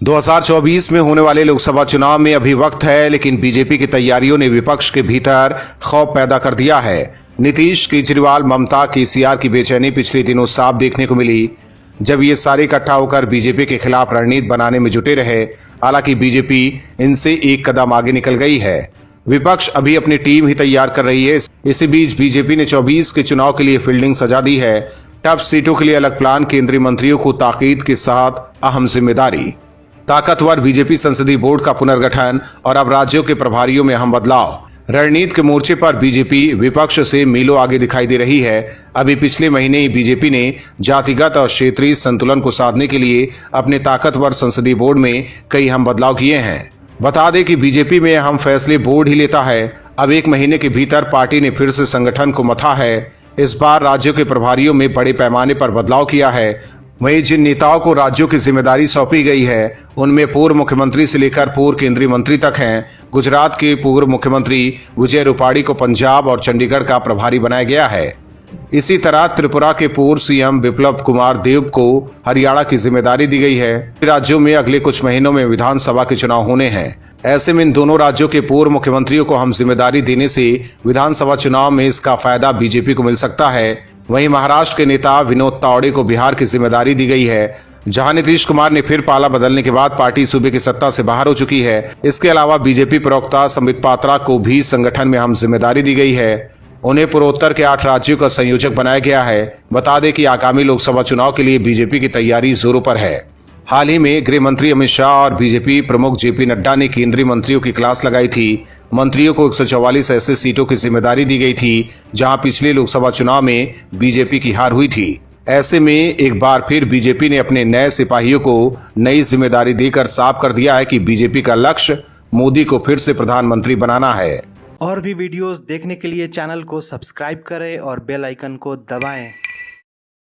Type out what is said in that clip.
2024 में होने वाले लोकसभा चुनाव में अभी वक्त है, लेकिन बीजेपी की तैयारियों ने विपक्ष के भीतर खौफ पैदा कर दिया है। नीतीश, केजरीवाल, ममता, केसीआर की बेचैनी पिछले दिनों साफ देखने को मिली, जब ये सारे इकट्ठा होकर बीजेपी के खिलाफ रणनीति बनाने में जुटे रहे। हालांकि बीजेपी इनसे एक कदम आगे निकल गई है। विपक्ष अभी अपनी टीम ही तैयार कर रही है। इसी बीच बीजेपी ने 24 के चुनाव के लिए फील्डिंग सजा दी है। टफ सीटों के लिए अलग प्लान, केंद्रीय मंत्रियों को ताकीद के साथ अहम जिम्मेदारी, ताकतवर बीजेपी संसदीय बोर्ड का पुनर्गठन और अब राज्यों के प्रभारियों में अहम बदलाव। रणनीति के मोर्चे पर बीजेपी विपक्ष से मीलों आगे दिखाई दे रही है। अभी पिछले महीने ही बीजेपी ने जातिगत और क्षेत्रीय संतुलन को साधने के लिए अपने ताकतवर संसदीय बोर्ड में कई अहम बदलाव किए हैं। बता दें कि बीजेपी में अहम फैसले बोर्ड ही लेता है। अब एक महीने के भीतर पार्टी ने फिर से संगठन को मथा है। इस बार राज्यों के प्रभारियों में बड़े पैमाने पर बदलाव किया है। वहीं जिन नेताओं को राज्यों की जिम्मेदारी सौंपी गई है, उनमें पूर्व मुख्यमंत्री से लेकर पूर्व केंद्रीय मंत्री तक हैं। गुजरात के पूर्व मुख्यमंत्री विजय रूपाणी को पंजाब और चंडीगढ़ का प्रभारी बनाया गया है। इसी तरह त्रिपुरा के पूर्व सीएम बिप्लब कुमार देव को हरियाणा की जिम्मेदारी दी गई है। राज्यों में अगले कुछ महीनों में विधानसभा के चुनाव होने हैं। ऐसे में इन दोनों राज्यों के पूर्व मुख्यमंत्रियों को हम जिम्मेदारी देने से विधानसभा चुनाव में इसका फायदा बीजेपी को मिल सकता है। वहीं महाराष्ट्र के नेता विनोद तावड़े को बिहार की जिम्मेदारी दी गई है, जहां नीतीश कुमार ने फिर पाला बदलने के बाद पार्टी सूबे की सत्ता से बाहर हो चुकी है। इसके अलावा बीजेपी प्रवक्ता संबित पात्रा को भी संगठन में अहम जिम्मेदारी दी गई है। उन्हें पूर्वोत्तर के 8 राज्यों का संयोजक बनाया गया है। बता दें कि आगामी लोकसभा चुनाव के लिए बीजेपी की तैयारी जोरों पर है। हाल ही में गृह मंत्री अमित शाह और बीजेपी प्रमुख जेपी नड्डा ने केंद्रीय मंत्रियों की क्लास लगाई थी। मंत्रियों को 144 ऐसे सीटों की जिम्मेदारी दी गई थी जहां पिछले लोकसभा चुनाव में बीजेपी की हार हुई थी। ऐसे में एक बार फिर बीजेपी ने अपने नए सिपाहियों को नई जिम्मेदारी देकर साफ कर दिया है कि बीजेपी का लक्ष्य मोदी को फिर से प्रधानमंत्री बनाना है। और भी वीडियोस देखने के लिए चैनल को सब्सक्राइब करें और बेल आइकन को दबाएं।